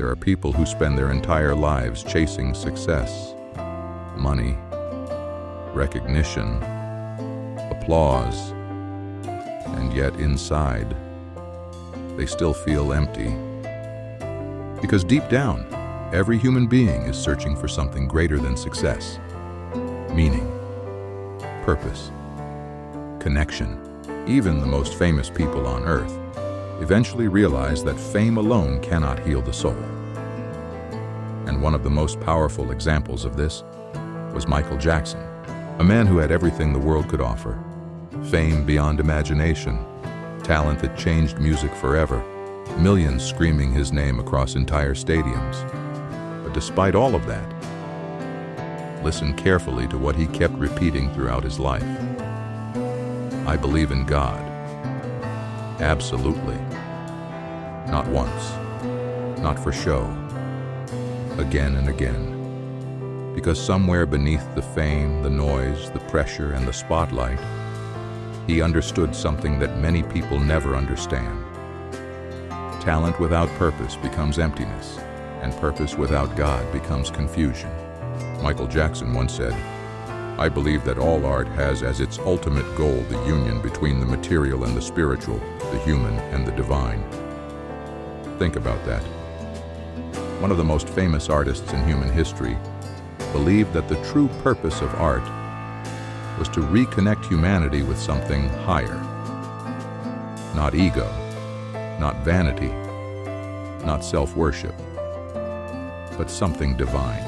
There are people who spend their entire lives chasing success, money, recognition, applause, and yet inside, they still feel empty. Because deep down, every human being is searching for something greater than success: meaning, purpose, connection. Even the most famous people on earth eventually realize that fame alone cannot heal the soul. And one of the most powerful examples of this was Michael Jackson, a man who had everything the world could offer: fame beyond imagination, talent that changed music forever, millions screaming his name across entire stadiums. But despite all of that, listen carefully to what he kept repeating throughout his life. I believe in God. Absolutely. Not once, not for show, again and again. Because somewhere beneath the fame, the noise, the pressure, and the spotlight, he understood something that many people never understand. Talent without purpose becomes emptiness, and purpose without God becomes confusion. Michael Jackson once said, "I believe that all art has as its ultimate goal the union between the material and the spiritual, the human and the divine." Think about that. One of the most famous artists in human history believed that the true purpose of art was to reconnect humanity with something higher. Not ego, not vanity, not self-worship, but something divine.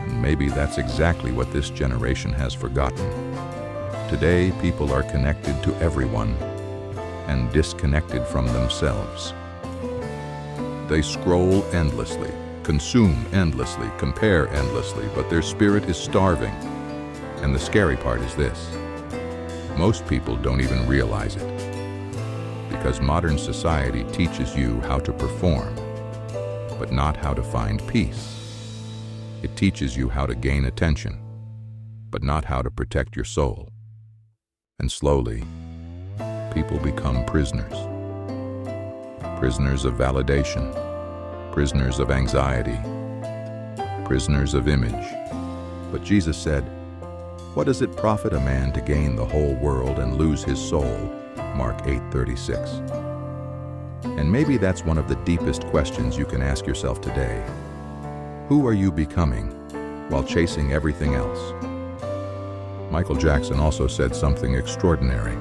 And maybe that's exactly what this generation has forgotten. Today, people are connected to everyone and disconnected from themselves. They scroll endlessly, consume endlessly, compare endlessly, but their spirit is starving. And the scary part is this: most people don't even realize it. Because modern society teaches you how to perform, but not how to find peace. It teaches you how to gain attention, but not how to protect your soul. And slowly, people become prisoners. Prisoners of validation, prisoners of anxiety, prisoners of image. But Jesus said, "What does it profit a man to gain the whole world and lose his soul?" Mark 8:36. And maybe that's one of the deepest questions you can ask yourself today. Who are you becoming while chasing everything else? Michael Jackson also said something extraordinary.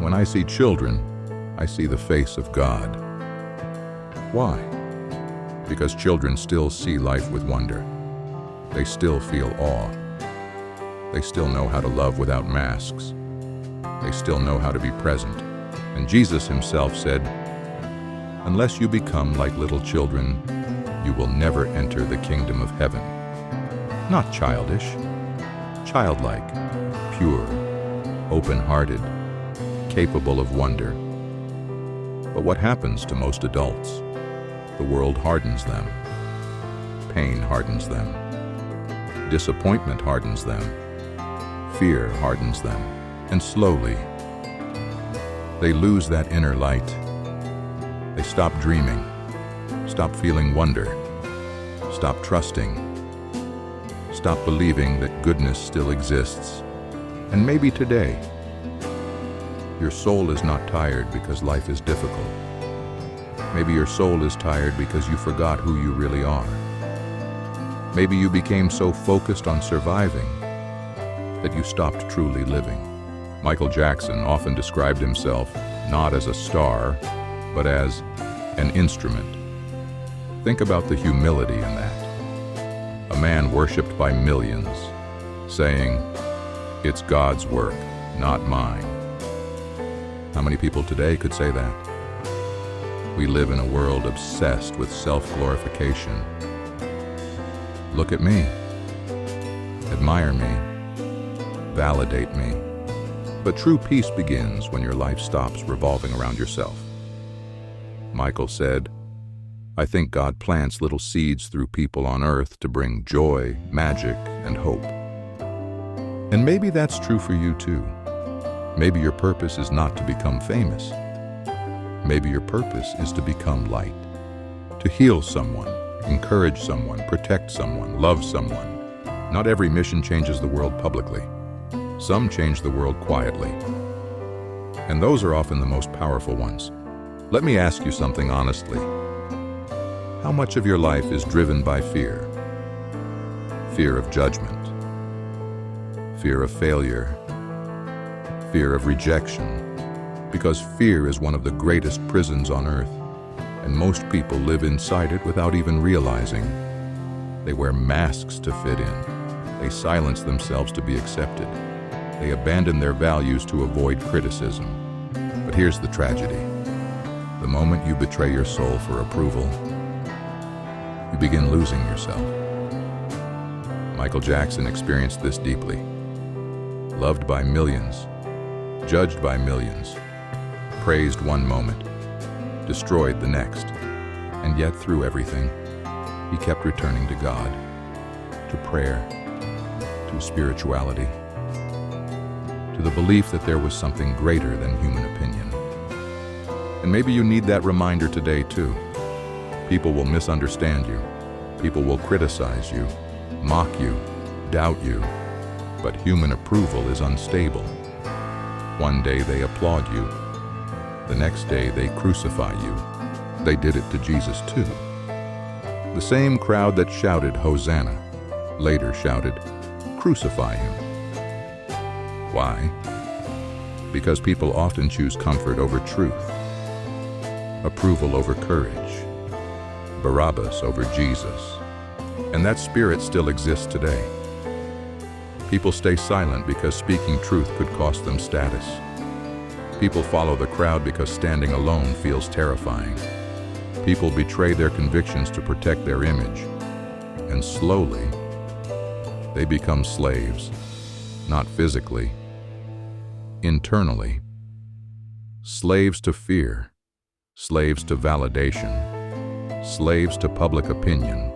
"When I see children, I see the face of God." Why? Because children still see life with wonder. They still feel awe. They still know how to love without masks. They still know how to be present. And Jesus himself said, "Unless you become like little children, you will never enter the kingdom of heaven." Not childish, childlike, pure, open-hearted, capable of wonder. But what happens to most adults? The world hardens them. Pain hardens them. Disappointment hardens them. Fear hardens them. And slowly, they lose that inner light. They stop dreaming, stop feeling wonder, stop trusting, stop believing that goodness still exists. And maybe today, your soul is not tired because life is difficult. Maybe your soul is tired because you forgot who you really are. Maybe you became so focused on surviving that you stopped truly living. Michael Jackson often described himself not as a star, but as an instrument. Think about the humility in that. A man worshipped by millions, saying, "It's God's work, not mine." How many people today could say that? We live in a world obsessed with self-glorification. Look at me. Admire me. Validate me. But true peace begins when your life stops revolving around yourself. Michael said, "I think God plants little seeds through people on earth to bring joy, magic, and hope." And maybe that's true for you too. Maybe your purpose is not to become famous. Maybe your purpose is to become light, to heal someone, encourage someone, protect someone, love someone. Not every mission changes the world publicly. Some change the world quietly. And those are often the most powerful ones. Let me ask you something honestly. How much of your life is driven by fear? Fear of judgment, fear of failure, fear of rejection. Because fear is one of the greatest prisons on earth, and most people live inside it without even realizing. They wear masks to fit in. They silence themselves to be accepted. They abandon their values to avoid criticism. But here's the tragedy. The moment you betray your soul for approval, you begin losing yourself. Michael Jackson experienced this deeply. Loved by millions, judged by millions, praised one moment, destroyed the next, and yet through everything, he kept returning to God, to prayer, to spirituality, to the belief that there was something greater than human opinion. And maybe you need that reminder today too. People will misunderstand you. People will criticize you, mock you, doubt you. But human approval is unstable. One day they applaud you. The next day they crucify you. They did it to Jesus too. The same crowd that shouted, "Hosanna," later shouted, "Crucify him." Why? Because people often choose comfort over truth, approval over courage, Barabbas over Jesus. And that spirit still exists today. People stay silent because speaking truth could cost them status. People follow the crowd because standing alone feels terrifying. People betray their convictions to protect their image. And slowly, they become slaves, not physically, internally. Slaves to fear, slaves to validation, slaves to public opinion.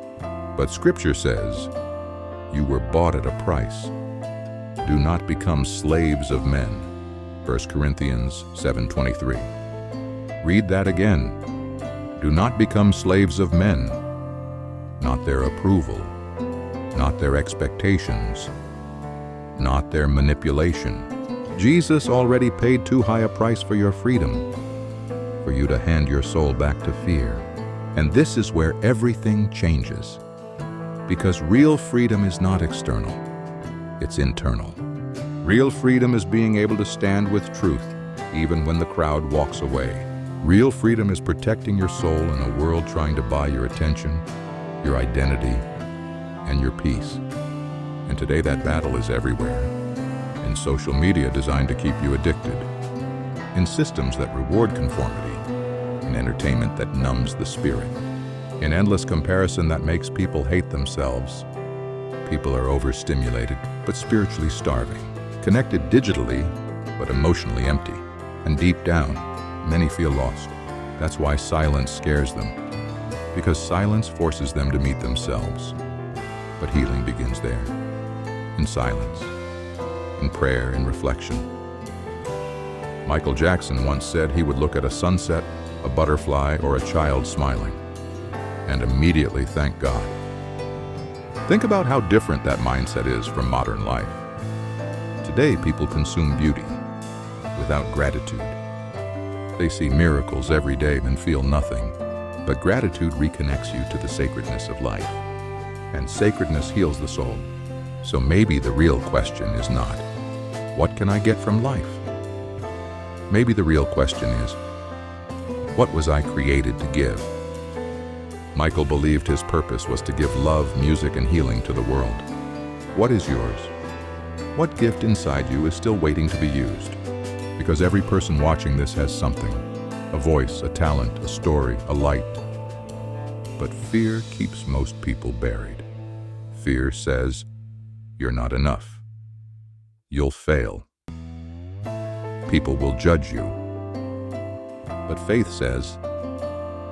But Scripture says, you were bought at a price. Do not become slaves of men. 1 Corinthians 7:23. Read that again. Do not become slaves of men, not their approval, not their expectations, not their manipulation. Jesus already paid too high a price for your freedom, for you to hand your soul back to fear. And this is where everything changes. Because real freedom is not external, it's internal. Real freedom is being able to stand with truth, even when the crowd walks away. Real freedom is protecting your soul in a world trying to buy your attention, your identity, and your peace. And today that battle is everywhere. In social media designed to keep you addicted, in systems that reward conformity, in entertainment that numbs the spirit, in endless comparison that makes people hate themselves. People are overstimulated, but spiritually starving, connected digitally, but emotionally empty. And deep down, many feel lost. That's why silence scares them, because silence forces them to meet themselves. But healing begins there, in silence, in prayer, in reflection. Michael Jackson once said he would look at a sunset, a butterfly, or a child smiling, and immediately thank God. Think about how different that mindset is from modern life. Today, people consume beauty without gratitude. They see miracles every day and feel nothing, but gratitude reconnects you to the sacredness of life, and sacredness heals the soul. So maybe the real question is not, what can I get from life? Maybe the real question is, what was I created to give? Michael believed his purpose was to give love, music, and healing to the world. What is yours? What gift inside you is still waiting to be used? Because every person watching this has something, a voice, a talent, a story, a light. But fear keeps most people buried. Fear says, you're not enough. You'll fail. People will judge you. But faith says,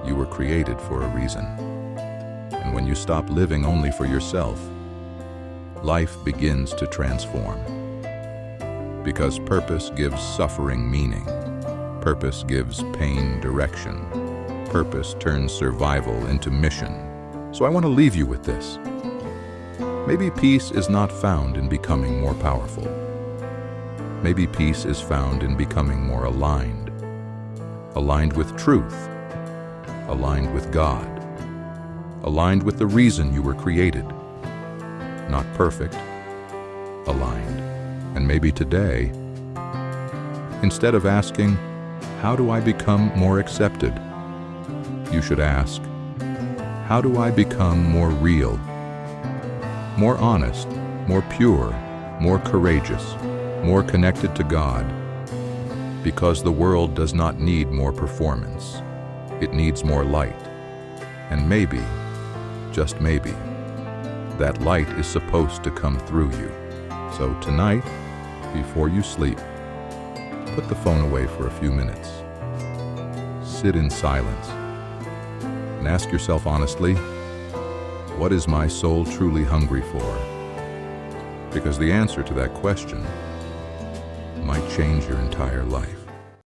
you were created for a reason. And when you stop living only for yourself, life begins to transform. Because purpose gives suffering meaning. Purpose gives pain direction. Purpose turns survival into mission. So I want to leave you with this. Maybe peace is not found in becoming more powerful. Maybe peace is found in becoming more aligned. Aligned with truth. Aligned with God. Aligned with the reason you were created. Not perfect. Aligned. And maybe today, instead of asking, how do I become more accepted? You should ask, how do I become more real? More honest, more pure, more courageous, more connected to God? Because the world does not need more performance. It needs more light. And maybe, just maybe, that light is supposed to come through you. So tonight, before you sleep, put the phone away for a few minutes. Sit in silence and ask yourself honestly, what is my soul truly hungry for? Because the answer to that question might change your entire life.